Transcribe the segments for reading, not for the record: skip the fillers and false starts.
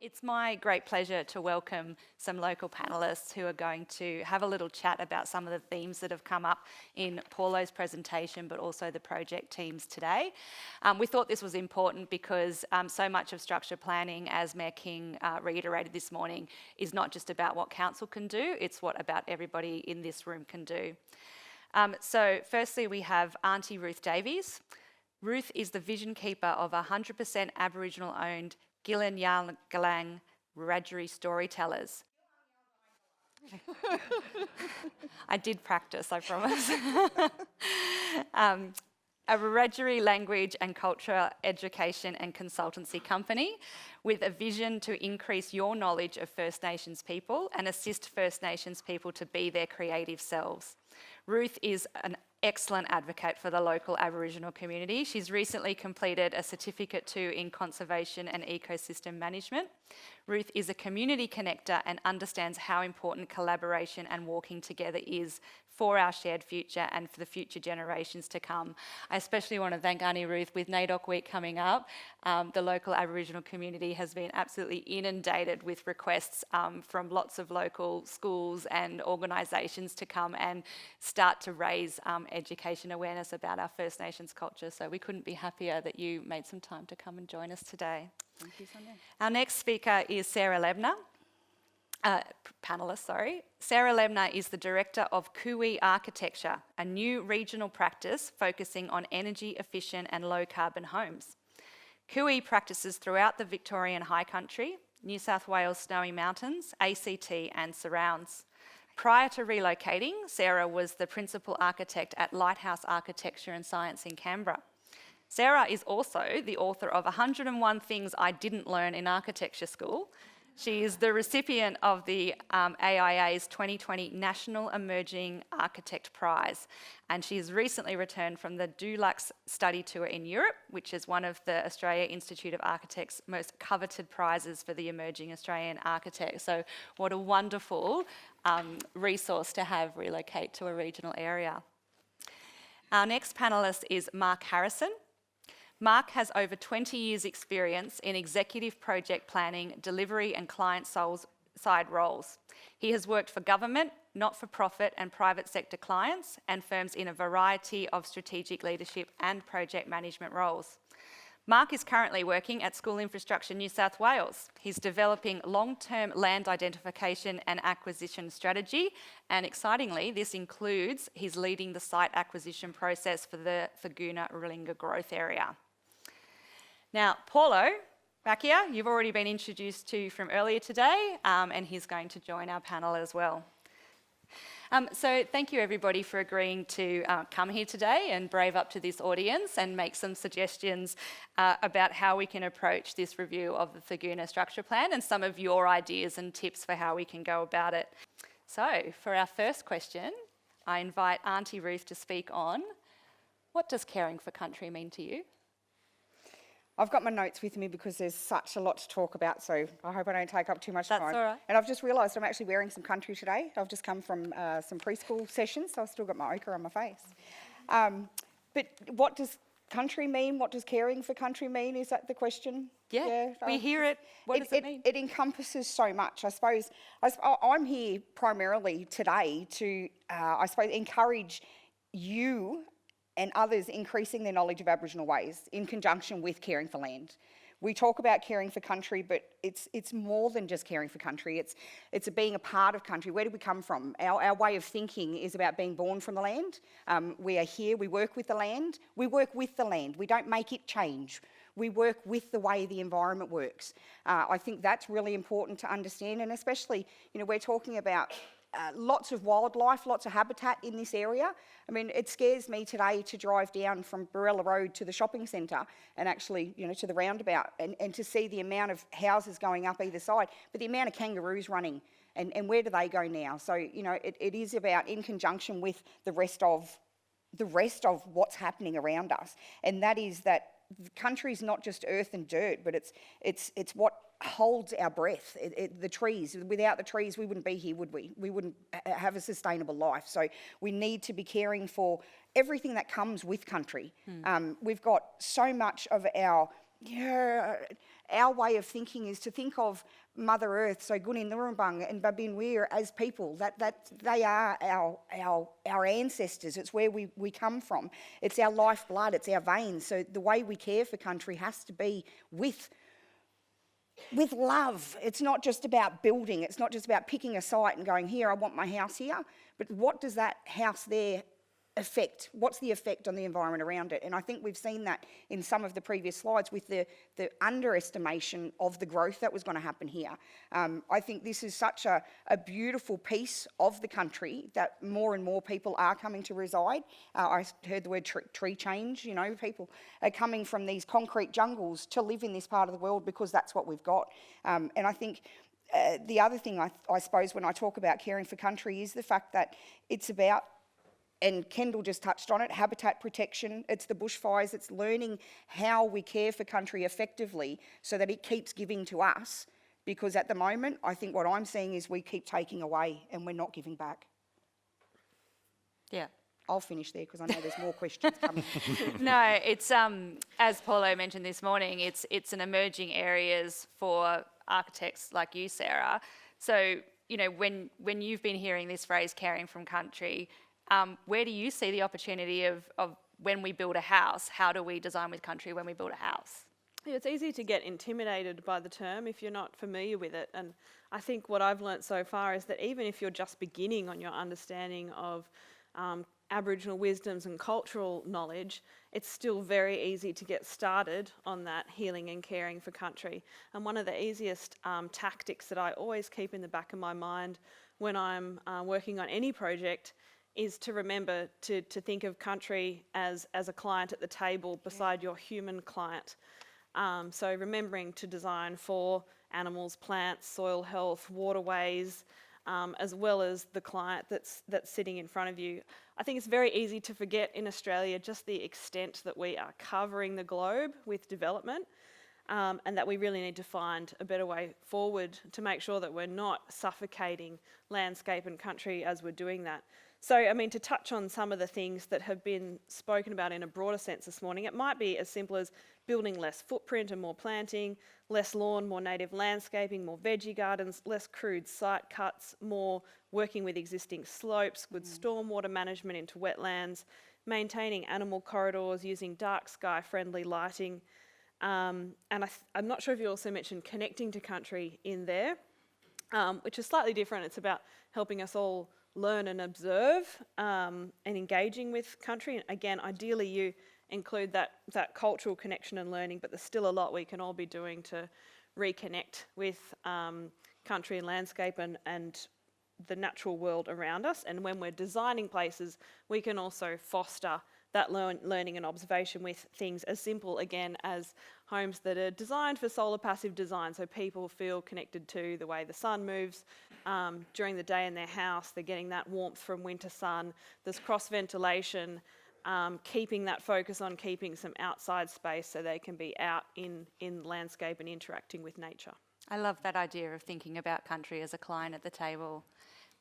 It's my great pleasure to welcome some local panellists who are going to have a little chat about some of the themes that have come up in Paulo's presentation, but also the project teams today. We thought this was important because so much of structure planning, as Mayor King reiterated this morning, is not just about what council can do, it's what about everybody in this room can do. So firstly, we have Aunty Ruth Davys. Ruth is the vision keeper of 100% Aboriginal-owned Giilangyaldhaanygalang Wiradjuri storytellers. I did practice, I promise. A Wiradjuri language and culture education and consultancy company with a vision to increase your knowledge of First Nations people and assist First Nations people to be their creative selves. Ruth is an excellent advocate for the local Aboriginal community. She's recently completed a Certificate 2 in Conservation and Ecosystem Management. Ruth is a community connector and understands how important collaboration and walking together is for our shared future and for the future generations to come. I especially want to thank Aunty Ruth. With NAIDOC Week coming up, the local Aboriginal community has been absolutely inundated with requests from lots of local schools and organisations to come and start to raise education awareness about our First Nations culture. So we couldn't be happier that you made some time to come and join us today. Thank you, Sonia. Our next speaker is Sarah Lebner. Panellist, sorry. Sarah Lebner is the Director of Cooee Architecture, a new regional practice focusing on energy efficient and low carbon homes. Cooee practices throughout the Victorian High Country, New South Wales Snowy Mountains, ACT and surrounds. Prior to relocating, Sarah was the Principal Architect at Lighthouse Architecture and Science in Canberra. Sarah is also the author of 101 Things I Didn't Learn in Architecture School. She is the recipient of the AIA's 2020 National Emerging Architect Prize, and she has recently returned from the Dalitz study tour in Europe, which is one of the Australia Institute of Architects' most coveted prizes for the emerging Australian architect. So what a wonderful resource to have relocate to a regional area. Our next panellist is Mark Harrison. Mark has over 20 years' experience in executive project planning, delivery and client-side roles. He has worked for government, not-for-profit and private sector clients and firms in a variety of strategic leadership and project management roles. Mark is currently working at School Infrastructure New South Wales. He's developing long-term land identification and acquisition strategy, and excitingly, this includes he's leading the site acquisition process for the Thagoona-Ralinga growth area. Now, Paulo, Macchia, you've already been introduced to from earlier today, and he's going to join our panel as well. So thank you everybody for agreeing to come here today and brave up to this audience and make some suggestions about how we can approach this review of the Thagoona Structure Plan and some of your ideas and tips for how we can go about it. So for our first question, I invite Aunty Ruth to speak on, what does caring for country mean to you? I've got my notes with me because there's such a lot to talk about, so I hope I don't take up too much time. That's all right. And I've just realised I'm actually wearing some country today. I've just come from some preschool sessions, so I've still got my ochre on my face. But what does country mean? What does caring for country mean? Is that the question? Yeah, we hear it. What does it mean? It encompasses so much. I suppose I'm here primarily today to, encourage you and others increasing their knowledge of Aboriginal ways in conjunction with caring for land. We talk about caring for country, but it's more than just caring for country. It's being a part of country. Where do we come from? Our way of thinking is about being born from the land. We are here, we work with the land. We work with the land. We don't make it change. We work with the way the environment works. I think that's really important to understand, and especially, we're talking about lots of wildlife, lots of habitat in this area. I mean, it scares me today to drive down from Barella Road to the shopping centre and actually, to the roundabout and to see the amount of houses going up either side, but the amount of kangaroos running and where do they go now? So, it is about in conjunction with the rest of what's happening around us. And that is that the country's not just earth and dirt, but it's what holds our breath, the trees. Without the trees, we wouldn't be here, would we? We wouldn't have a sustainable life. So we need to be caring for everything that comes with country. We've got so much of our our way of thinking is to think of Mother Earth, so Giilangyaldhaanygalang and Babinweir as people, that they are our ancestors. It's where we come from. It's our lifeblood, it's our veins. So the way we care for country has to be with love. It's not just about building, it's not just about picking a site and going, here, I want my house here, but what does that house there affect? What's the effect on the environment around it? And I think we've seen that in some of the previous slides with the underestimation of the growth that was going to happen here. I think this is such a beautiful piece of the country that more and more people are coming to reside. I heard the word tree change, you know, people are coming from these concrete jungles to live in this part of the world because that's what we've got. And I think the other thing I suppose when I talk about caring for country is the fact that it's about, and Kendall just touched on it, habitat protection, it's the bushfires, it's learning how we care for country effectively so that it keeps giving to us, because at the moment, I think what I'm seeing is we keep taking away and we're not giving back. Yeah. I'll finish there because I know there's more questions coming. No, it's, as Paulo mentioned this morning, it's an emerging areas for architects like you, Sarah. So, you know, when you've been hearing this phrase, caring from country, where do you see the opportunity of when we build a house, how do we design with country when we build a house? Yeah, it's easy to get intimidated by the term if you're not familiar with it. And I think what I've learnt so far is that even if you're just beginning on your understanding of Aboriginal wisdoms and cultural knowledge, it's still very easy to get started on that healing and caring for country. And one of the easiest tactics that I always keep in the back of my mind when I'm working on any project is to remember to think of country as a client at the table beside your human client. So remembering to design for animals, plants, soil health, waterways, as well as the client that's sitting in front of you. I think it's very easy to forget in Australia just the extent that we are covering the globe with development, and that we really need to find a better way forward to make sure that we're not suffocating landscape and country as we're doing that. So, I mean, to touch on some of the things that have been spoken about in a broader sense this morning, it might be as simple as building less footprint and more planting, less lawn, more native landscaping, more veggie gardens, less crude site cuts, more working with existing slopes, good stormwater management into wetlands, maintaining animal corridors, using dark sky friendly lighting. And I'm not sure if you also mentioned connecting to country in there, which is slightly different. It's about helping us all learn and observe and engaging with country. And again, ideally you include that cultural connection and learning, but there's still a lot we can all be doing to reconnect with country and landscape and the natural world around us. And when we're designing places, we can also foster that learning and observation with things as simple, again, as homes that are designed for solar passive design, so people feel connected to the way the sun moves during the day in their house. They're getting that warmth from winter sun. There's cross ventilation, keeping that focus on keeping some outside space so they can be out in landscape and interacting with nature. I love that idea of thinking about country as a client at the table.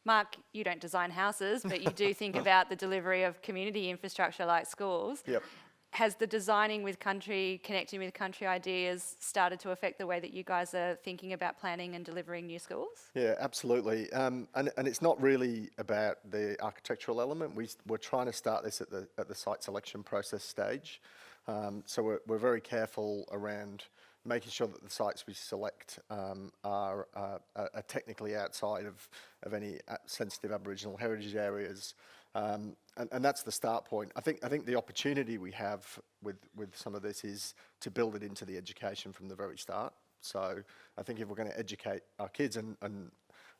Mark, you don't design houses, but you do think about the delivery of community infrastructure like schools. Yep. Has the designing with country, connecting with country ideas started to affect the way that you guys are thinking about planning and delivering new schools? Yeah, absolutely. And it's not really about the architectural element. We're trying to start this at the site selection process stage. So we're very careful around making sure that the sites we select are technically outside of any sensitive Aboriginal heritage areas, and that's the start point. I think the opportunity we have with some of this is to build it into the education from the very start. So I think if we're going to educate our kids, and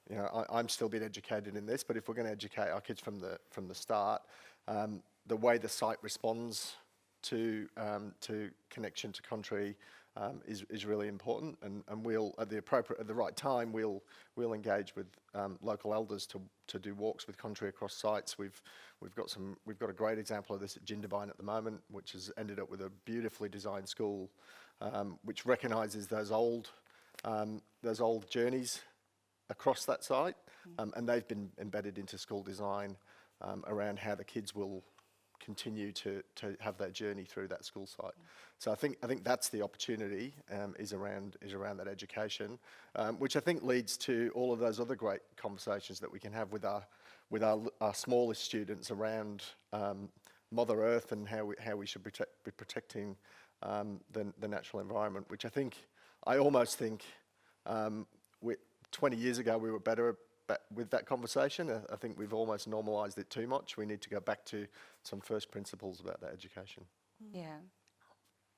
you know, I'm still being educated in this, but if we're going to educate our kids from the start, the way the site responds to connection to country is really important, and we'll at the right time we'll engage with local elders to do walks with country across sites. We've got a great example of this at Giilangyaldhaanygalang at the moment, which has ended up with a beautifully designed school, which recognises those old journeys across that site, and they've been embedded into school design around how the kids will continue to have that journey through that school site. So I think that's the opportunity, is around that education, which I think leads to all of those other great conversations that we can have with our smallest students around Mother Earth and how we should be protecting the natural environment, which I almost think 20 years ago we were better with that conversation. I think we've almost normalised it too much. We need to go back to some first principles about that education. Yeah.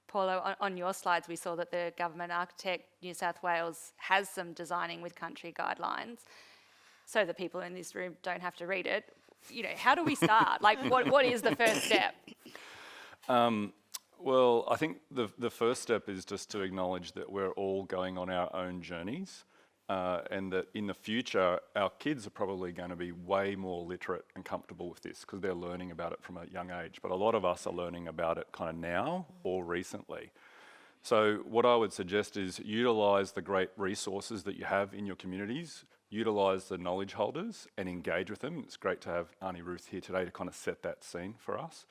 Paulo, on your slides, we saw that the Government Architect New South Wales has some designing with country guidelines, so that people in this room don't have to read it. How do we start? Like, what is the first step? Well, I think the first step is just to acknowledge that we're all going on our own journeys, and that in the future, our kids are probably going to be way more literate and comfortable with this because they're learning about it from a young age. But a lot of us are learning about it kind of now or recently. So what I would suggest is utilise the great resources that you have in your communities, utilise the knowledge holders and engage with them. It's great to have Aunty Ruth here today to kind of set that scene for us.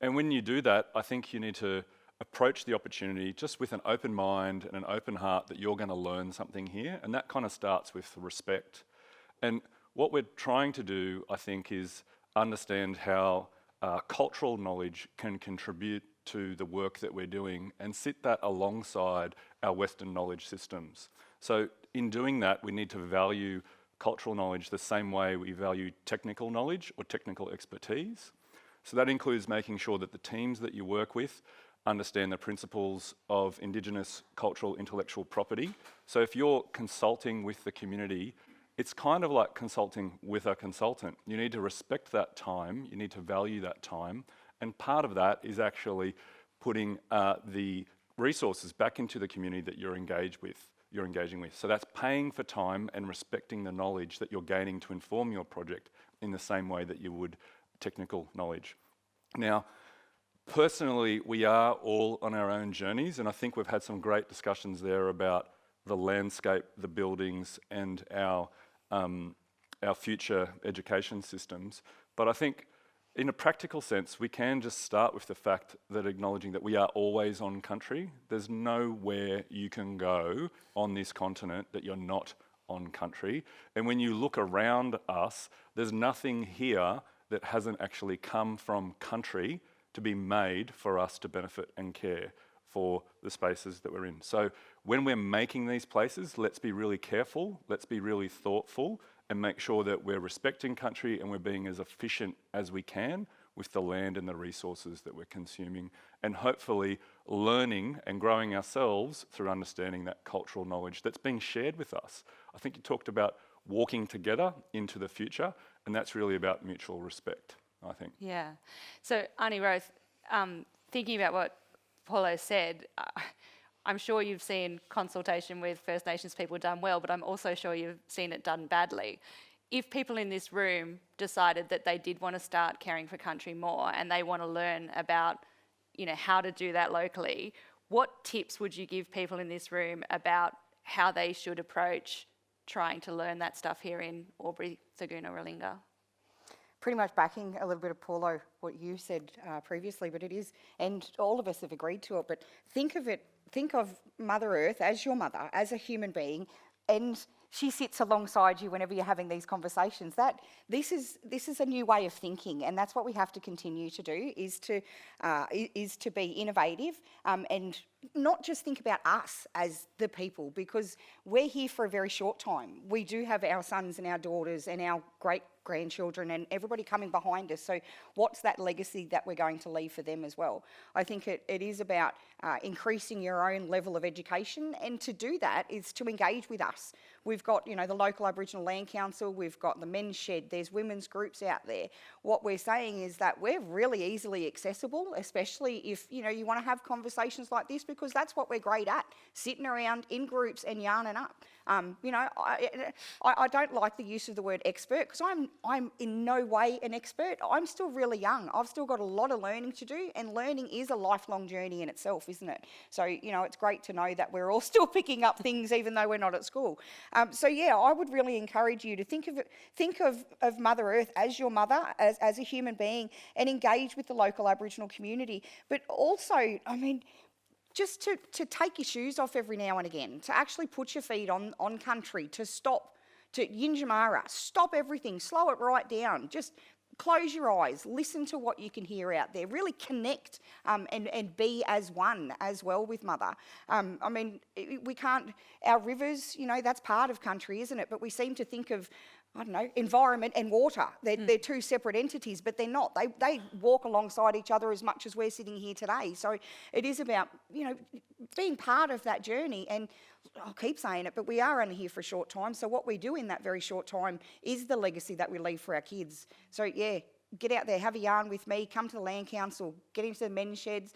And when you do that, I think you need to approach the opportunity just with an open mind and an open heart that you're going to learn something here. And that kind of starts with respect. And what we're trying to do, I think, is understand how cultural knowledge can contribute to the work that we're doing and sit that alongside our Western knowledge systems. So in doing that, we need to value cultural knowledge the same way we value technical knowledge or technical expertise. So that includes making sure that the teams that you work with understand the principles of Indigenous cultural intellectual property. So if you're consulting with the community, it's kind of like consulting with a consultant. You need to respect that time, you need to value that time, and part of that is actually putting the resources back into the community that you're engaging with. So that's paying for time and respecting the knowledge that you're gaining to inform your project in the same way that you would technical knowledge. Now, personally, we are all on our own journeys, and I think we've had some great discussions there about the landscape, the buildings, and our future education systems. But I think in a practical sense, we can just start with the fact that acknowledging that we are always on country. There's nowhere you can go on this continent that you're not on country. And when you look around us, there's nothing here that hasn't actually come from country to be made for us to benefit and care for the spaces that we're in. So when we're making these places, let's be really careful, let's be really thoughtful, and make sure that we're respecting country and we're being as efficient as we can with the land and the resources that we're consuming, and hopefully learning and growing ourselves through understanding that cultural knowledge that's being shared with us. I think you talked about walking together into the future, and that's really about mutual respect, I think. Yeah. So, Aunty Ruth, thinking about what Paulo said, I'm sure you've seen consultation with First Nations people done well, but I'm also sure you've seen it done badly. If people in this room decided that they did want to start caring for country more and they want to learn about, how to do that locally, what tips would you give people in this room about how they should approach trying to learn that stuff here in Albury, Thargoona, Ralinga? Pretty much backing a little bit of Paulo, what you said previously, but it is, and all of us have agreed to it, but think of Mother Earth as your mother, as a human being, and she sits alongside you whenever you're having these conversations. This is a new way of thinking, and that's what we have to continue to do, is to be innovative, and not just think about us as the people, because we're here for a very short time. We do have our sons and our daughters and our great-grandchildren and everybody coming behind us. So what's that legacy that we're going to leave for them as well? I think it is about increasing your own level of education, and to do that is to engage with us. We've got, the local Aboriginal Land Council, we've got the Men's Shed, there's women's groups out there. What we're saying is that we're really easily accessible, especially if, you want to have conversations like this, because that's what we're great at, sitting around in groups and yarning up. I don't like the use of the word expert, because I'm in no way an expert. I'm still really young. I've still got a lot of learning to do, and learning is a lifelong journey in itself, isn't it? So, it's great to know that we're all still picking up things even though we're not at school. So yeah, I would really encourage you to think of Mother Earth as your mother, as a human being, and engage with the local Aboriginal community. But also, I mean, just to take your shoes off every now and again, to actually put your feet on country, to stop, to Yinjamara, stop everything, slow it right down, just close your eyes, listen to what you can hear out there, really connect and be as one as well with Mother. I mean, we can't, our rivers, you know, that's part of country, isn't it? But we seem to think of, I don't know, environment and water. They're two separate entities, but they're not. They walk alongside each other as much as we're sitting here today. So it is about, you know, being part of that journey. And I'll keep saying it, but we are only here for a short time. So what we do in that very short time is the legacy that we leave for our kids. So yeah, get out there, have a yarn with me, come to the Land Council, get into the men's sheds.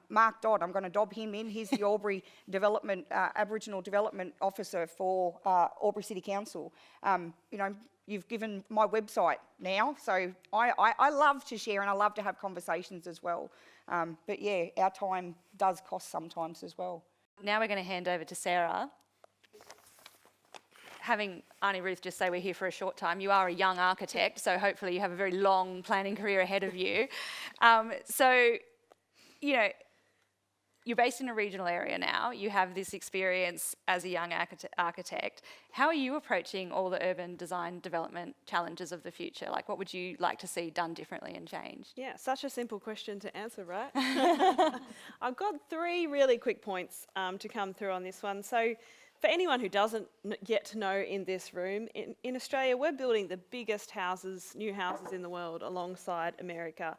Mark Dodd, I'm going to dob him in. He's the Albury Aboriginal Development Officer for Albury City Council. You know, you've given my website now, so I love to share and I love to have conversations as well. But yeah, our time does cost sometimes as well. Now we're going to hand over to Sarah. Having Aunty Ruth just say we're here for a short time, you are a young architect, so hopefully you have a very long planning career ahead of you. So, you know, you're based in a regional area now. You have this experience as a young architect. How are you approaching all the urban design development challenges of the future? Like, what would you like to see done differently and changed? Yeah, such a simple question to answer, right? I've got 3 really quick points to come through on this one. So for anyone who doesn't yet know in this room, in Australia, we're building the biggest new houses in the world alongside America,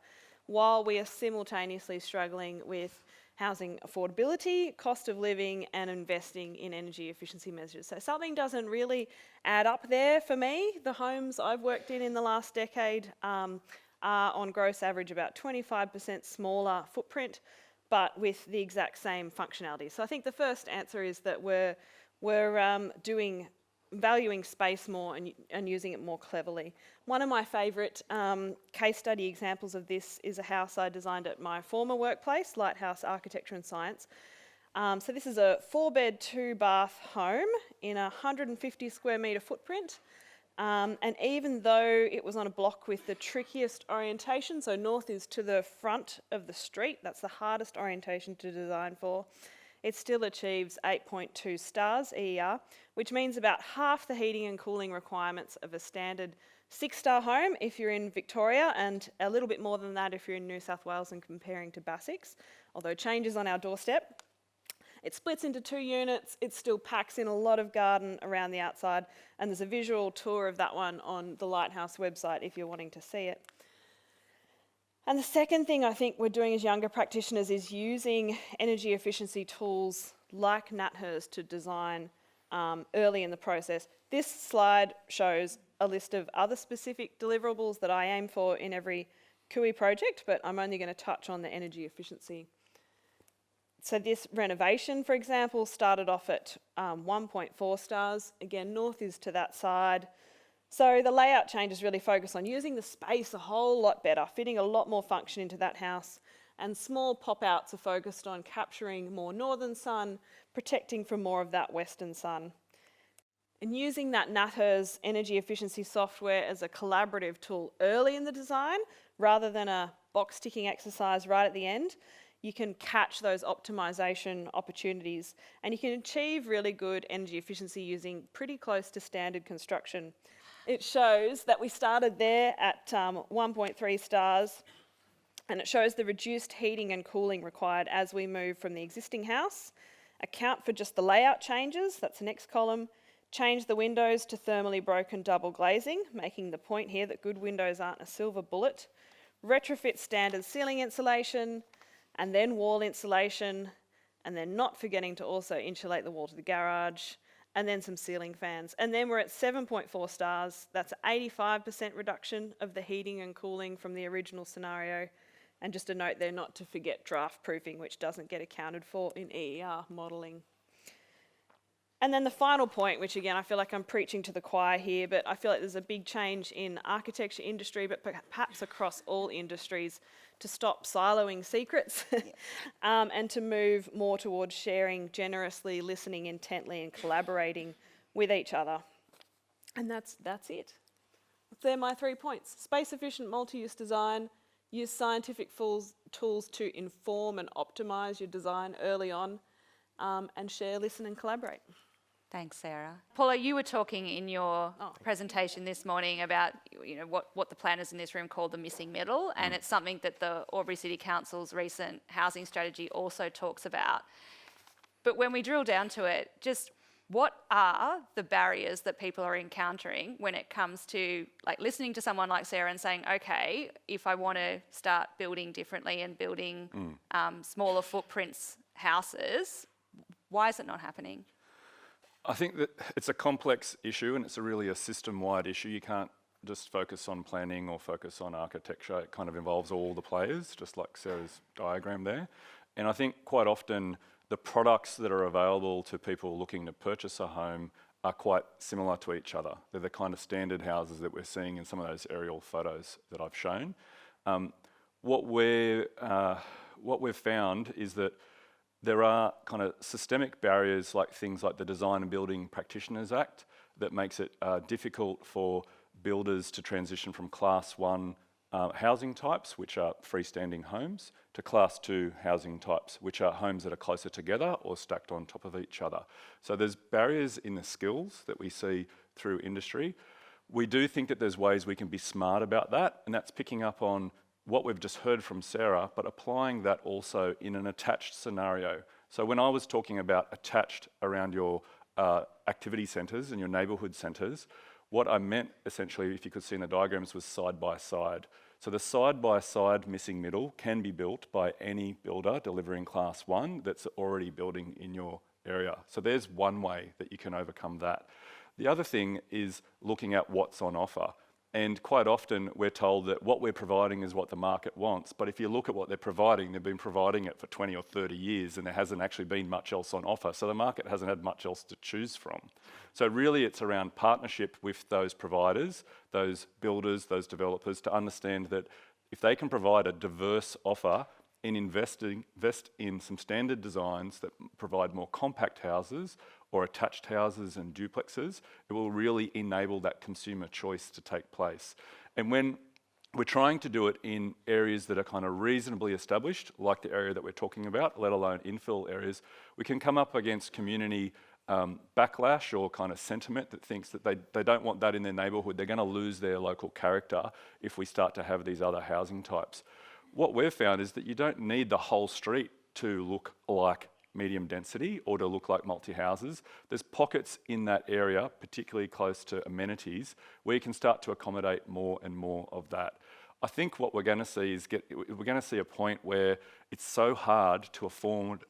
while we are simultaneously struggling with housing affordability, cost of living, and investing in energy efficiency measures. So something doesn't really add up there for me. The homes I've worked in the last decade are on gross average about 25% smaller footprint, but with the exact same functionality. So I think the first answer is that we're valuing space more and using it more cleverly. One of my favourite case study examples of this is a house I designed at my former workplace, Lighthouse Architecture and Science. So this is a 4-bed, 2-bath home in a 150 square metre footprint. And even though it was on a block with the trickiest orientation, so north is to the front of the street, that's the hardest orientation to design for, it still achieves 8.2 stars EER, which means about half the heating and cooling requirements of a standard 6-star home if you're in Victoria, and a little bit more than that if you're in New South Wales and comparing to Basics, although change is on our doorstep. It splits into 2 units, it still packs in a lot of garden around the outside, and there's a visual tour of that one on the Lighthouse website if you're wanting to see it. And the second thing I think we're doing as younger practitioners is using energy efficiency tools like NatHERS to design early in the process. This slide shows a list of other specific deliverables that I aim for in every Cooee project, but I'm only going to touch on the energy efficiency. So this renovation, for example, started off at 1.4 stars. Again, north is to that side. So the layout changes really focus on using the space a whole lot better, fitting a lot more function into that house, and small pop-outs are focused on capturing more northern sun, protecting from more of that western sun. And using that NatHERS energy efficiency software as a collaborative tool early in the design, rather than a box-ticking exercise right at the end, you can catch those optimization opportunities, and you can achieve really good energy efficiency using pretty close to standard construction. It shows that we started there at 1.3 stars, and it shows the reduced heating and cooling required as we move from the existing house. Account for just the layout changes, that's the next column. Change the windows to thermally broken double glazing, making the point here that good windows aren't a silver bullet. Retrofit standard ceiling insulation, and then wall insulation, and then not forgetting to also insulate the wall to the garage, and then some ceiling fans. And then we're at 7.4 stars. That's an 85% reduction of the heating and cooling from the original scenario. And just a note there not to forget draft proofing, which doesn't get accounted for in EER modelling. And then the final point, which again, I feel like I'm preaching to the choir here, but I feel like there's a big change in architecture industry, but perhaps across all industries, to stop siloing secrets and to move more towards sharing generously, listening intently, and collaborating with each other. And that's it. They're my 3 points. Space-efficient multi-use design, use scientific tools to inform and optimise your design early on, and share, listen and collaborate. Thanks, Sarah. Paulo, you were talking in your presentation this morning about what the planners in this room call the missing middle, and it's something that the Albury City Council's recent housing strategy also talks about. But when we drill down to it, just what are the barriers that people are encountering when it comes to listening to someone like Sarah and saying, okay, if I want to start building differently and building smaller footprints houses, why is it not happening? I think that it's a complex issue and it's really a system-wide issue. You can't just focus on planning or focus on architecture. It kind of involves all the players, just like Sarah's diagram there. And I think quite often the products that are available to people looking to purchase a home are quite similar to each other. They're the kind of standard houses that we're seeing in some of those aerial photos that I've shown. What we've found is that there are kind of systemic barriers like things like the Design and Building Practitioners Act that makes it difficult for builders to transition from Class 1 housing types, which are freestanding homes, to Class 2 housing types, which are homes that are closer together or stacked on top of each other. So there's barriers in the skills that we see through industry. We do think that there's ways we can be smart about that, and that's picking up on what we've just heard from Sarah, but applying that also in an attached scenario. So when I was talking about attached around your activity centres and your neighbourhood centres, what I meant essentially, if you could see in the diagrams, was side by side. So the side by side missing middle can be built by any builder delivering Class 1 that's already building in your area. So there's one way that you can overcome that. The other thing is looking at what's on offer. And quite often we're told that what we're providing is what the market wants. But if you look at what they're providing, they've been providing it for 20 or 30 years and there hasn't actually been much else on offer. So the market hasn't had much else to choose from. So really it's around partnership with those providers, those builders, those developers, to understand that if they can provide a diverse offer and invest in some standard designs that provide more compact houses or attached houses and duplexes, it will really enable that consumer choice to take place. And when we're trying to do it in areas that are kind of reasonably established, like the area that we're talking about, let alone infill areas, we can come up against community backlash or kind of sentiment that thinks that they don't want that in their neighbourhood. They're going to lose their local character if we start to have these other housing types. What we've found is that you don't need the whole street to look like medium density or to look like multi-houses. There's pockets in that area, particularly close to amenities, where you can start to accommodate more and more of that. I think what we're going to see is we're going to see a point where it's so hard to afford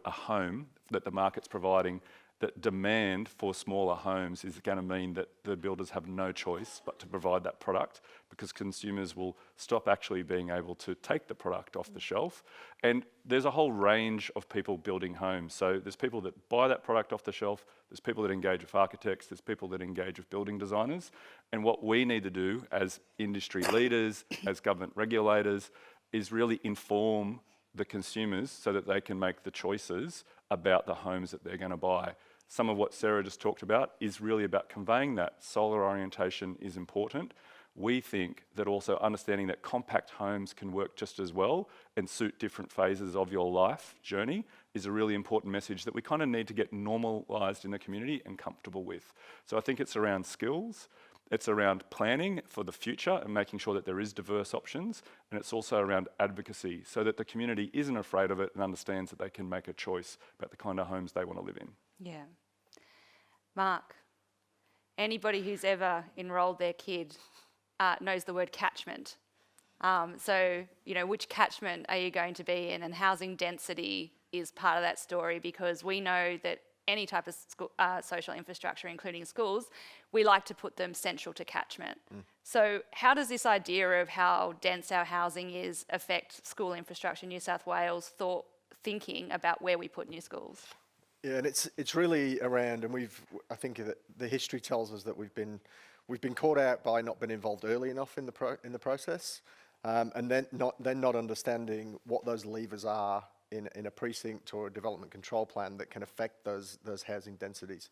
a home that the market's providing, that demand for smaller homes is going to mean that the builders have no choice but to provide that product, because consumers will stop actually being able to take the product off the shelf. And there's a whole range of people building homes. So there's people that buy that product off the shelf, there's people that engage with architects, there's people that engage with building designers. And what we need to do as industry leaders, as government regulators, is really inform the consumers so that they can make the choices about the homes that they're going to buy. Some of what Sarah just talked about is really about conveying that. Solar orientation is important. We think that also understanding that compact homes can work just as well and suit different phases of your life journey is a really important message that we kind of need to get normalised in the community and comfortable with. So I think it's around skills, it's around planning for the future and making sure that there is diverse options, and it's also around advocacy so that the community isn't afraid of it and understands that they can make a choice about the kind of homes they want to live in. Yeah. Mark, anybody who's ever enrolled their kid knows the word catchment. So, which catchment are you going to be in? And housing density is part of that story, because we know that any type of social infrastructure, including schools, we like to put them central to catchment. So how does this idea of how dense our housing is affect school infrastructure in New South Wales thinking about where we put new schools? Yeah, and it's really around, and I think that the history tells us that we've been caught out by not being involved early enough in the process, and then not understanding what those levers are in a precinct or a development control plan that can affect those housing densities.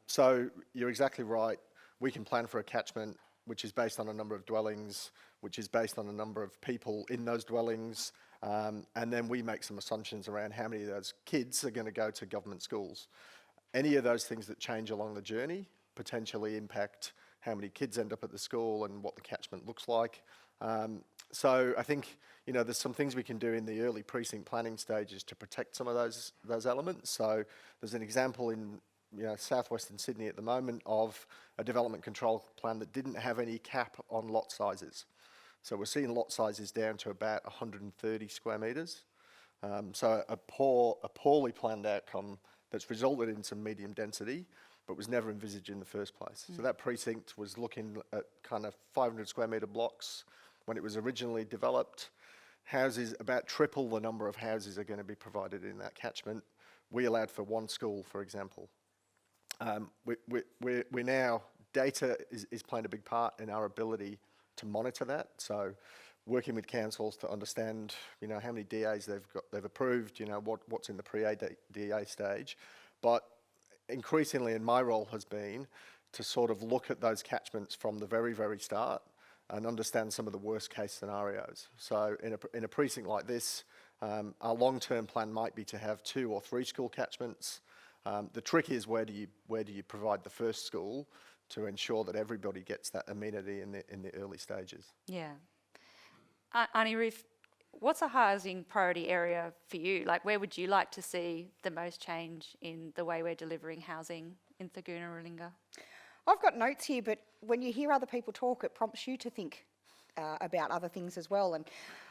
So you're exactly right. We can plan for a catchment which is based on a number of dwellings, which is based on a number of people in those dwellings, and then we make some assumptions around how many of those kids are going to go to government schools. Any of those things that change along the journey potentially impact how many kids end up at the school and what the catchment looks like. So I think, you know, there's some things we can do in the early precinct planning stages to protect some of those elements. So there's an example in southwestern Sydney at the moment of a development control plan that didn't have any cap on lot sizes. So we're seeing lot sizes down to about 130 square metres. So a poorly planned outcome that's resulted in some medium density, but was never envisaged in the first place. So that precinct was looking at kind of 500 square metre blocks when it was originally developed. Houses, about triple the number of houses are going to be provided in that catchment. We allowed for one school, for example. We're now, data is playing a big part in our ability to monitor that. So working with councils to understand, how many DAs they've approved, what's in the pre-DA stage. But increasingly, in my role has been to sort of look at those catchments from the very, very start and understand some of the worst case scenarios. So in a precinct like this, our long-term plan might be to have 2 or 3 school catchments. The trick is where do you provide the first school to ensure that everybody gets that amenity in the early stages. Yeah. Aunty Ruth, what's a housing priority area for you? Like, where would you like to see the most change in the way we're delivering housing in Giilangyaldhaanygalang? I've got notes here, but when you hear other people talk, it prompts you to think about other things as well. And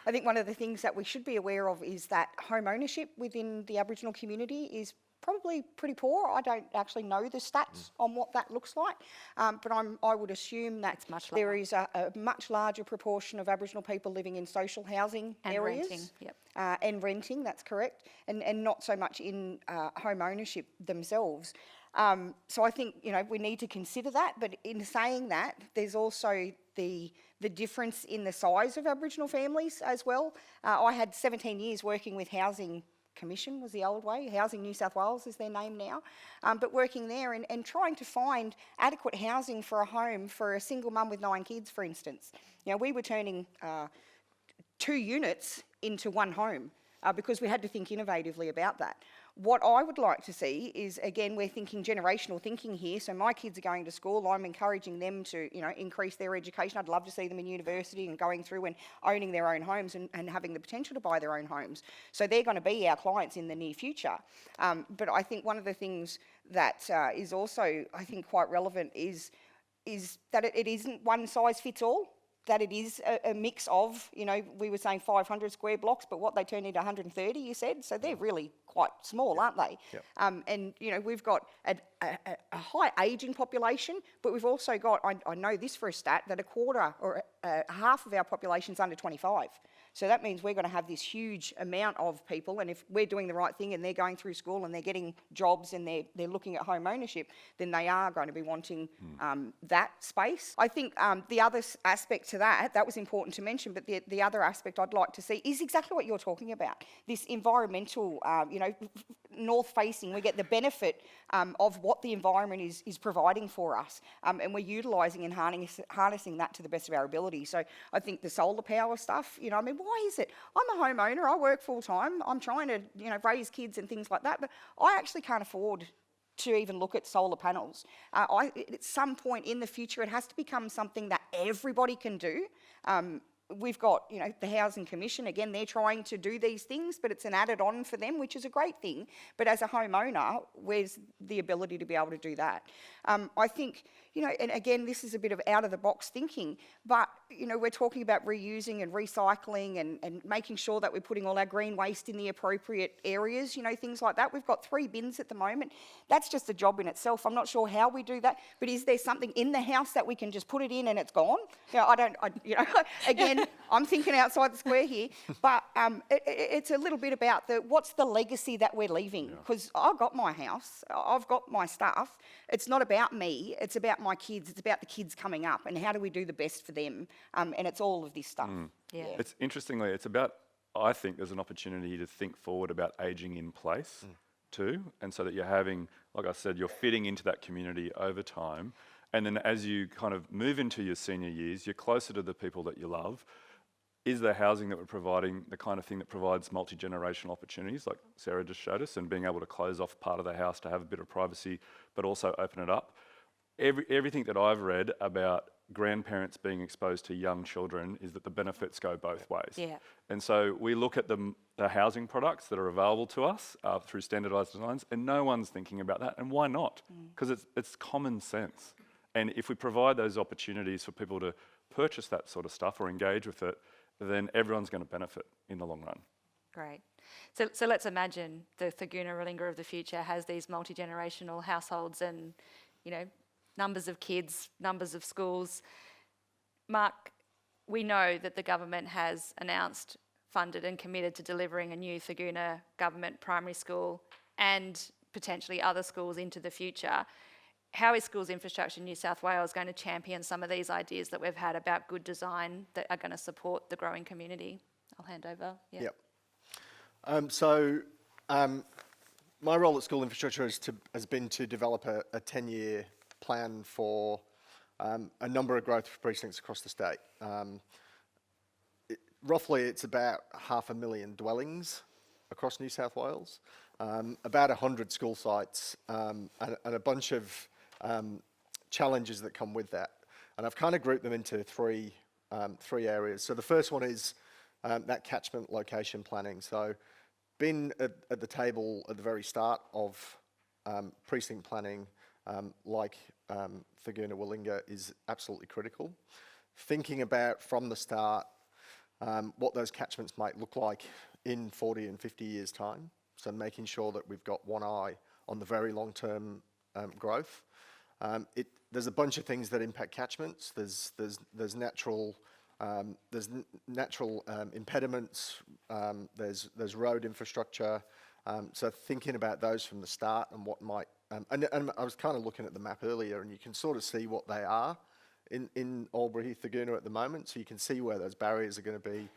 I think one of the things that we should be aware of is that home ownership within the Aboriginal community is probably pretty poor. I don't actually know the stats on what that looks like, but I would assume that there is a much larger proportion of Aboriginal people living in social housing and areas. renting, yep. And renting, that's correct, and not so much in home ownership themselves. So I think, we need to consider that, but in saying that, there's also the difference in the size of Aboriginal families as well. I had 17 years working with Housing Commission, was the old way. Housing New South Wales is their name now. But working there and trying to find adequate housing for a home for a single mum with 9 kids, for instance. We were turning 2 units into one home because we had to think innovatively about that. What I would like to see is, again, we're thinking generational thinking here. So my kids are going to school. I'm encouraging them to, increase their education. I'd love to see them in university and going through and owning their own homes and having the potential to buy their own homes. So they're going to be our clients in the near future. But I think one of the things that is also, I think, quite relevant is that it isn't one size fits all. That it is a mix of, we were saying 500 square blocks, but what they turn into 130, you said, so they're really quite small, aren't they? Yep. And, we've got a high ageing population, but we've also got, I know this for a stat, that a quarter or half of our population's under 25. So that means we're going to have this huge amount of people, and if we're doing the right thing and they're going through school and they're getting jobs and they're looking at home ownership, then they are going to be wanting that space. I think the other aspect to that was important to mention, but the other aspect I'd like to see is exactly what you're talking about. This environmental, north-facing, we get the benefit of what the environment is providing for us, and we're utilising and harnessing that to the best of our ability. So I think the solar power stuff, why is it? I'm a homeowner, I work full-time, I'm trying to, raise kids and things like that, but I actually can't afford to even look at solar panels. At some point in the future, it has to become something that everybody can do. We've got, the Housing Commission, again, they're trying to do these things, but it's an added on for them, which is a great thing. But as a homeowner, where's the ability to be able to do that? I think, and again, this is a bit of out of the box thinking, but, we're talking about reusing and recycling and making sure that we're putting all our green waste in the appropriate areas, things like that. We've got 3 bins at the moment. That's just a job in itself. I'm not sure how we do that, but is there something in the house that we can just put it in and it's gone? Again, I'm thinking outside the square here, but it's a little bit about what's the legacy that we're leaving? Because I've got my house, I've got my stuff. It's not about me, it's about my kids, it's about the kids coming up and how do we do the best for them? And it's all of this stuff. Yeah. It's interestingly, it's about I think there's an opportunity to think forward about ageing in place too, and so that you're having, like I said, you're fitting into that community over time, and then as you kind of move into your senior years, you're closer to the people that you love. Is the housing that we're providing the kind of thing that provides multi-generational opportunities, like Sarah just showed us, and being able to close off part of the house to have a bit of privacy, but also open it up? Everything that I've read about grandparents being exposed to young children is that the benefits go both ways. Yeah. And so we look at the housing products that are available to us through standardised designs, and no one's thinking about that. And why not? Because it's common sense. And if we provide those opportunities for people to purchase that sort of stuff or engage with it, then everyone's going to benefit in the long run. Great. So let's imagine the Giilangyaldhaanygalang of the future has these multi-generational households and, numbers of kids, numbers of schools. Mark, we know that the government has announced, funded and committed to delivering a new Giilangyaldhaanygalang government primary school and potentially other schools into the future. How is Schools Infrastructure New South Wales going to champion some of these ideas that we've had about good design that are going to support the growing community? I'll hand over. Yeah. Yep. My role at School Infrastructure has been to develop a 10-year plan for a number of growth precincts across the state. Roughly, it's about 500,000 dwellings across New South Wales, about 100 school sites, and a bunch of challenges that come with that. And I've kind of grouped them into three areas. So the first one is that catchment location planning. So being at the table at the very start of precinct planning, like Giilangyaldhaanygalang, is absolutely critical. Thinking about from the start what those catchments might look like in 40 and 50 years' time. So making sure that we've got one eye on the very long-term growth. There's a bunch of things that impact catchments. There's natural impediments. There's road infrastructure. So thinking about those from the start and what might and I was kind of looking at the map earlier, and you can sort of see what they are in Giilangyaldhaanygalang at the moment. So you can see where those barriers are going to be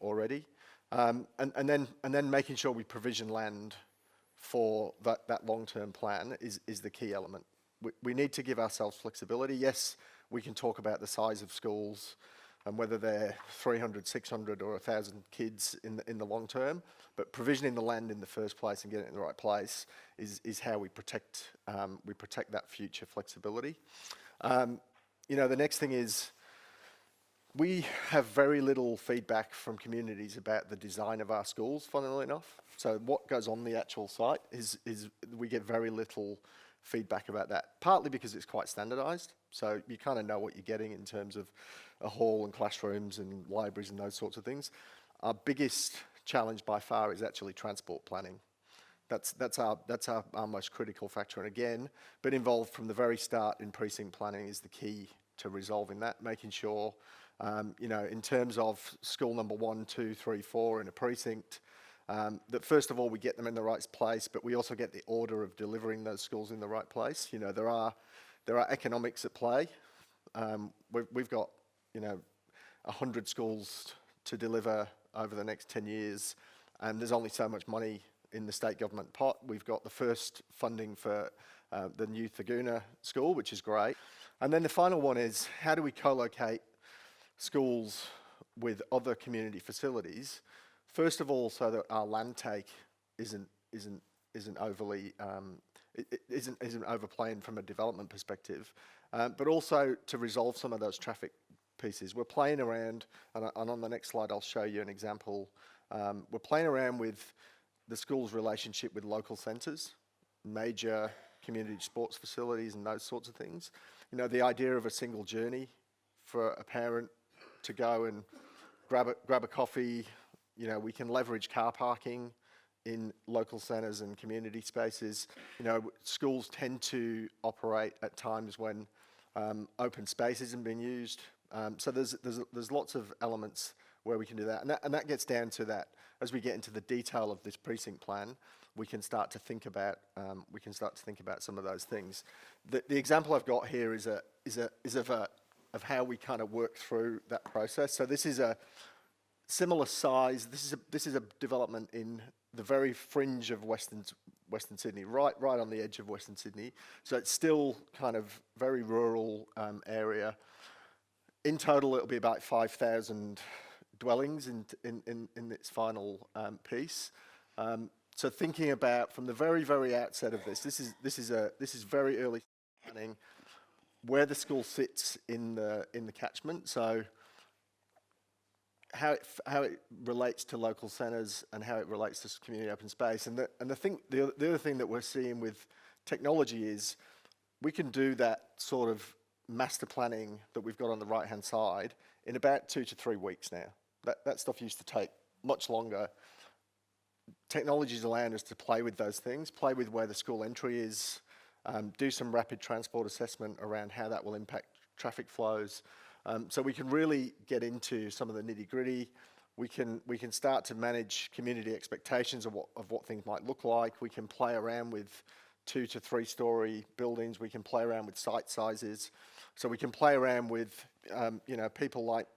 already, and then making sure we provision land for that long-term plan is the key element. We need to give ourselves flexibility. Yes, we can talk about the size of schools and whether they're 300, 600 or 1,000 kids in the long term, but provisioning the land in the first place and getting it in the right place is how we protect that future flexibility. The next thing is we have very little feedback from communities about the design of our schools, funnily enough. So what goes on the actual site is we get very little feedback about that, partly because it's quite standardised. So you kind of know what you're getting in terms of a hall and classrooms and libraries and those sorts of things. Our biggest challenge by far is actually transport planning. That's our most critical factor. And again, been involved from the very start in precinct planning is the key to resolving that, making sure, in terms of school number 1, 2, 3, 4 in a precinct, that first of all we get them in the right place, but we also get the order of delivering those schools in the right place. There are economics at play. We've got 100 schools to deliver over the next 10 years, and there's only so much money in the state government pot. We've got the first funding for the new Giilangyaldhaanygalang school, which is great. And then the final one is, how do we co-locate schools with other community facilities? First of all, so that our land take isn't overly isn't overplaying from a development perspective, but also to resolve some of those traffic pieces. We're playing around, and on the next slide I'll show you an example. We're playing around with the school's relationship with local centres, major community sports facilities and those sorts of things. The idea of a single journey for a parent to go and grab a coffee. We can leverage car parking in local centres and community spaces. Schools tend to operate at times when open space isn't being used. So there's lots of elements where we can do that, and that gets down to that. As we get into the detail of this precinct plan, we can start to think about some of those things. The example I've got here is of how we kind of work through that process. So this is similar size. This is a development in the very fringe of Western Sydney, right on the edge of Western Sydney. So it's still kind of very rural area. In total, it'll be about 5,000 dwellings in its final piece. So thinking about from the very outset of this is very early planning, where the school sits in the catchment. So how it relates to local centres and how it relates to community open space. And the other thing that we're seeing with technology is we can do that sort of master planning that we've got on the right-hand side in about 2 to 3 weeks now. That stuff used to take much longer. Technology is allowing us to play with those things, play with where the school entry is, do some rapid transport assessment around how that will impact traffic flows. So we can really get into some of the nitty-gritty. We can start to manage community expectations of what things might look like. We can play around with 2 to 3 story buildings. We can play around with site sizes. So we can play around with people like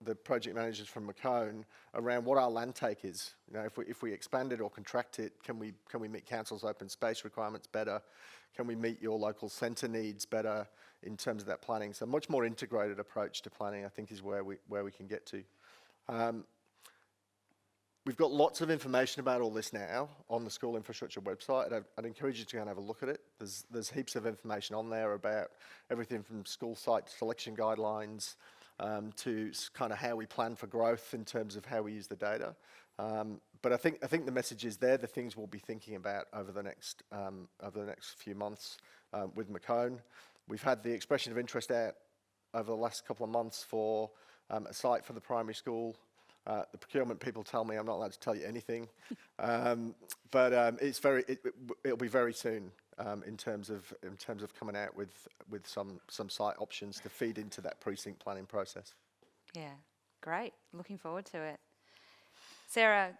the project managers from Macchia around what our land take is. If we expand it or contract it, can we meet council's open space requirements better? Can we meet your local centre needs better in terms of that planning? So a much more integrated approach to planning, I think, is where we can get to. We've got lots of information about all this now on the school infrastructure website. I'd encourage you to go and have a look at it. There's heaps of information on there about everything from school site selection guidelines to kind of how we plan for growth in terms of how we use the data. But I think the message is they're the things we'll be thinking about over the next few months with Macchia. We've had the expression of interest out over the last couple of months for a site for the primary school. The procurement people tell me I'm not allowed to tell you anything, but it'll be very soon in terms of coming out with some site options to feed into that precinct planning process. Yeah, great. Looking forward to it. Sarah,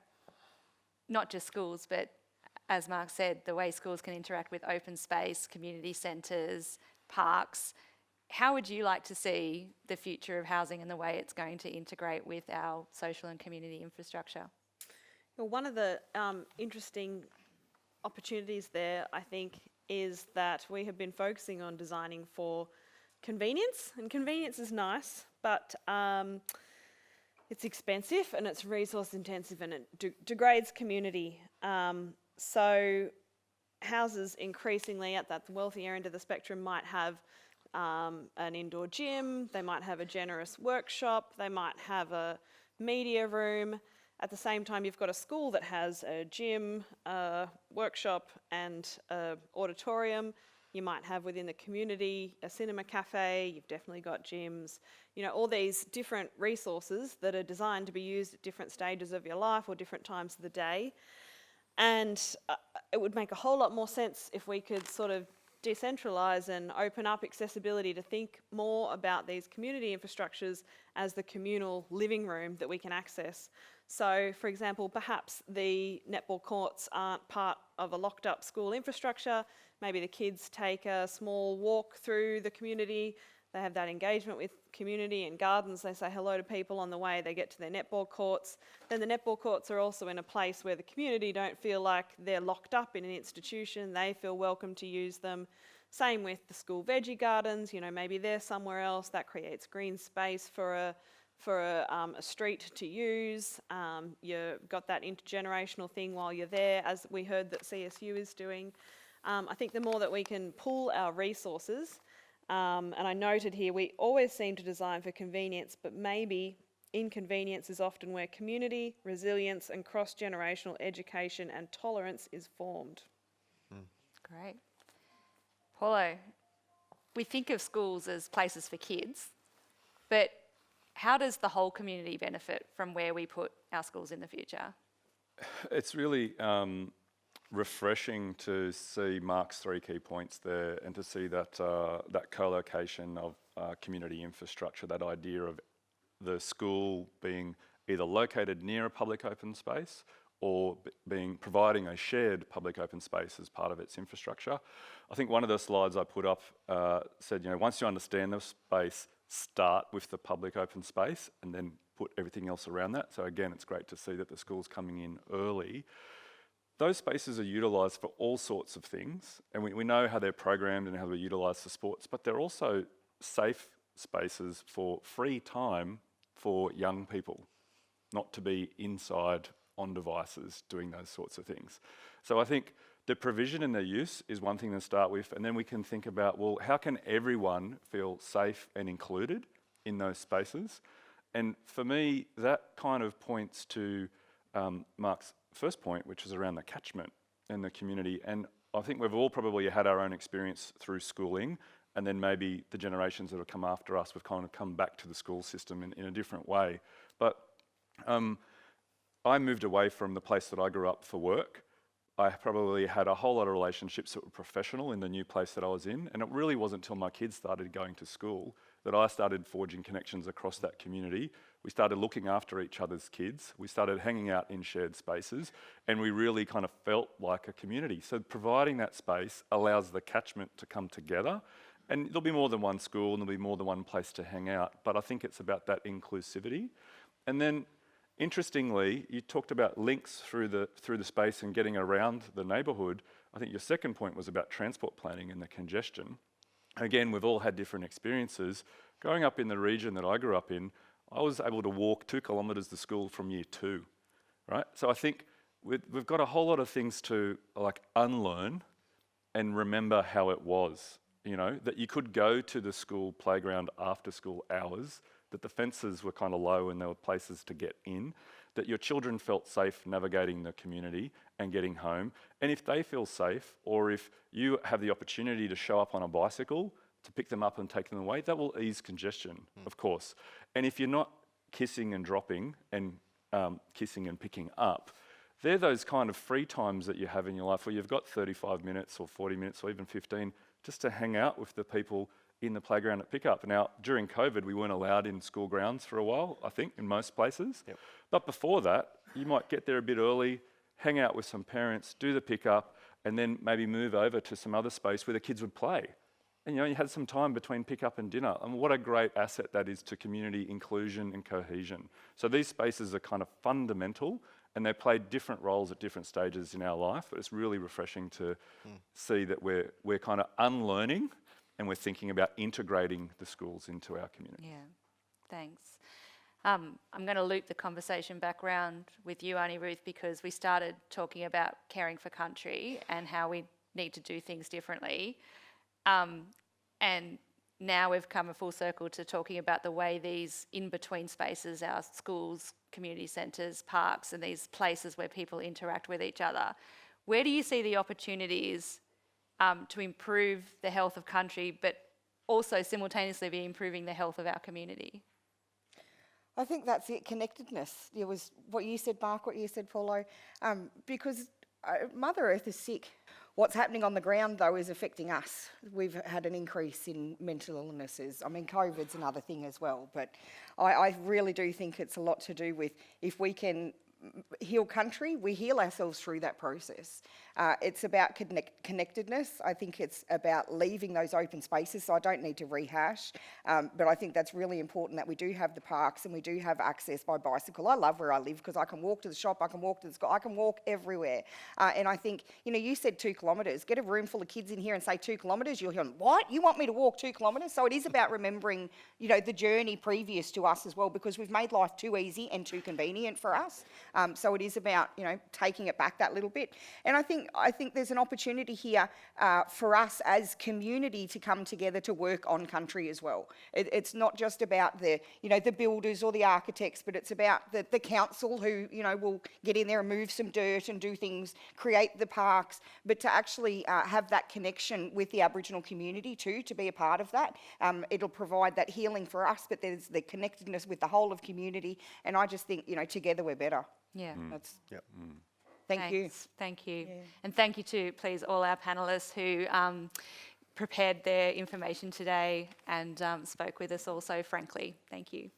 not just schools, but as Mark said, the way schools can interact with open space, community centres, parks. How would you like to see the future of housing and the way it's going to integrate with our social and community infrastructure? Well, one of the interesting opportunities there, I think, is that we have been focusing on designing for convenience, and convenience is nice, but it's expensive and it's resource intensive and it degrades community. So houses increasingly at that wealthier end of the spectrum might have an indoor gym, they might have a generous workshop, they might have a media room. At the same time, you've got a school that has a gym, a workshop and an auditorium. You might have within the community a cinema cafe, you've definitely got gyms, all these different resources that are designed to be used at different stages of your life or different times of the day. And it would make a whole lot more sense if we could sort of decentralise and open up accessibility to think more about these community infrastructures as the communal living room that we can access. So, for example, perhaps the netball courts aren't part of a locked up school infrastructure. Maybe the kids take a small walk through the community. They have that engagement with community and gardens. They say hello to people on the way. They get to their netball courts. Then the netball courts are also in a place where the community don't feel like they're locked up in an institution. They feel welcome to use them. Same with the school veggie gardens. Maybe they're somewhere else. That creates green space for a street to use. You've got that intergenerational thing while you're there, as we heard that CSU is doing. I think the more that we can pool our resources, and I noted here, we always seem to design for convenience, but maybe inconvenience is often where community, resilience and cross-generational education and tolerance is formed. Great. Paulo, we think of schools as places for kids, but how does the whole community benefit from where we put our schools in the future? It's really refreshing to see Mark's 3 key points there and to see that co-location of community infrastructure, that idea of the school being either located near a public open space or providing a shared public open space as part of its infrastructure. I think one of the slides I put up said, once you understand the space, start with the public open space and then put everything else around that. So again, it's great to see that the school's coming in early. Those spaces are utilised for all sorts of things, and we know how they're programmed and how they're utilised for sports, but they're also safe spaces for free time for young people, not to be inside on devices doing those sorts of things. So I think the provision and their use is one thing to start with, and then we can think about, well, how can everyone feel safe and included in those spaces? And for me, that kind of points to Mark's first point, which is around the catchment and the community. And I think we've all probably had our own experience through schooling, and then maybe the generations that have come after us, we've kind of come back to the school system in a different way. But I moved away from the place that I grew up for work. I probably had a whole lot of relationships that were professional in the new place that I was in, and it really wasn't until my kids started going to school that I started forging connections across that community. We started looking after each other's kids, we started hanging out in shared spaces, and we really kind of felt like a community. So providing that space allows the catchment to come together, and there'll be more than one school and there'll be more than one place to hang out, but I think it's about that inclusivity. And then interestingly, you talked about links through the space and getting around the neighbourhood. I think your second point was about transport planning and the congestion. Again, we've all had different experiences. Growing up in the region that I grew up in, I was able to walk 2 kilometres to school from year 2, right? So I think we've got a whole lot of things to like unlearn and remember how it was, you know, that you could go to the school playground after school hours, that the fences were kind of low and there were places to get in, that your children felt safe navigating the community and getting home. And if they feel safe, or if you have the opportunity to show up on a bicycle to pick them up and take them away, that will ease congestion, of course. And if you're not kissing and dropping and kissing and picking up, they're those kind of free times that you have in your life where you've got 35 minutes or 40 minutes or even 15 just to hang out with the people in the playground at pickup. Now, during COVID, we weren't allowed in school grounds for a while, I think, in most places. Yep. But before that, you might get there a bit early, hang out with some parents, do the pickup, and then maybe move over to some other space where the kids would play. And you had some time between pickup and dinner. And what a great asset that is to community inclusion and cohesion. So these spaces are kind of fundamental, and they play different roles at different stages in our life. But it's really refreshing to see that we're kind of unlearning, and we're thinking about integrating the schools into our community. Yeah, thanks. I'm going to loop the conversation back round with you, Aunty Ruth, because we started talking about caring for country and how we need to do things differently. And now we've come a full circle to talking about the way these in-between spaces, our schools, community centres, parks, and these places where people interact with each other. Where do you see the opportunities to improve the health of country, but also simultaneously be improving the health of our community? I think that's it, connectedness. It was what you said, Mark, what you said, Paulo, because Mother Earth is sick. What's happening on the ground, though, is affecting us. We've had an increase in mental illnesses. I mean, COVID's another thing as well, but I really do think it's a lot to do with if we can heal country, we heal ourselves through that process. It's about connectedness. I think it's about leaving those open spaces, so I don't need to rehash, but I think that's really important that we do have the parks and we do have access by bicycle. I love where I live because I can walk to the shop, I can walk to the school, I can walk everywhere. And I think, you said 2 kilometres. Get a room full of kids in here and say 2 kilometres, you'll hear, what? You want me to walk 2 kilometres? So it is about remembering, the journey previous to us as well, because we've made life too easy and too convenient for us. So it is about, taking it back that little bit. And I think there's an opportunity here for us as community to come together to work on country as well. It's not just about the builders or the architects, but it's about the council who, will get in there and move some dirt and do things, create the parks, but to actually have that connection with the Aboriginal community too, to be a part of that. It'll provide that healing for us, but there's the connectedness with the whole of community. And I just think, together we're better. Yeah. That's. Yep. Thank you. Thank you. Yeah. And thank you to, please, all our panellists who prepared their information today and spoke with us all so frankly. Thank you.